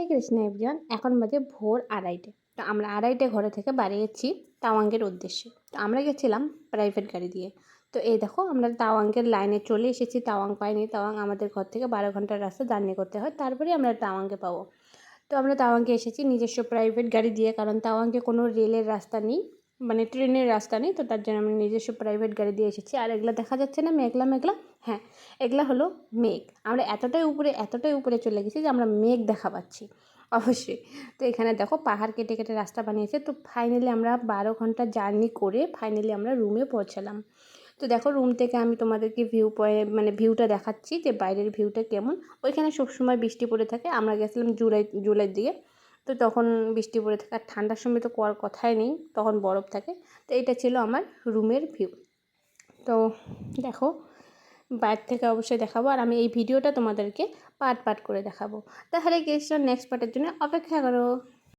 এই কৃষ্ণ এভরিওয়ান, এখন বাজে ভোর 2:30। তো আমরা 2:30 ঘরে থেকে বেরিয়েছি তাওয়াঙ্গের উদ্দেশ্যে। তো আমরা গেছিলাম প্রাইভেট গাড়ি দিয়ে। তো এই দেখো আমরা তাওয়াঙ্গের লাইনে চলে এসেছি। তাওয়াং পাইনি। তাওয়াং আমাদের ঘর থেকে 12 ঘন্টার রাস্তা জার্নি করতে হয়, তারপরে আমরা তাওয়াঙ্গে পাবো। তো আমরা তাওয়াঙ্গে এসেছি নিজস্ব প্রাইভেট গাড়ি দিয়ে, কারণ তাওয়াঙ্গে কোনো রেলের রাস্তা নেই, মানে ট্রেনের রাস্তা নেই। তো তার জন্য আমরা নিজস্ব প্রাইভেট গাড়ি দিয়ে এসেছি। আর এগুলো দেখা যাচ্ছে না মেঘলা মেঘলা? হ্যাঁ, এগুলো হলো মেঘ। আমরা এতটাই উপরে চলে গেছি যে আমরা মেঘ দেখা পাচ্ছি অবশ্যই। তো এখানে দেখো পাহাড় কেটে কেটে রাস্তা বানিয়েছে। তো ফাইনালি আমরা 12 ঘন্টা জার্নি করে ফাইনালি আমরা রুমে পৌঁছালাম। তো দেখো রুম থেকে আমি তোমাদেরকে ভিউটা দেখাচ্ছি যে বাইরের ভিউটা কেমন। ওইখানে সবসময় বৃষ্টি পড়ে থাকে। আমরা গেছিলাম জুলাইয়ের দিকে। তো তখন বৃষ্টি পড়ে থাকে, আর ঠান্ডার সময় তো কোয়ার কথাই নেই, তখন বরফ থাকে। তো এটা ছিল আমার রুমের ভিউ। তো দেখো বাইরে থেকে অবশ্যই দেখাবো, আর আমি এই ভিডিওটা তোমাদেরকে পার্ট করে দেখাবো। তাহলে নেক্সট পার্টের জন্য অপেক্ষা করো।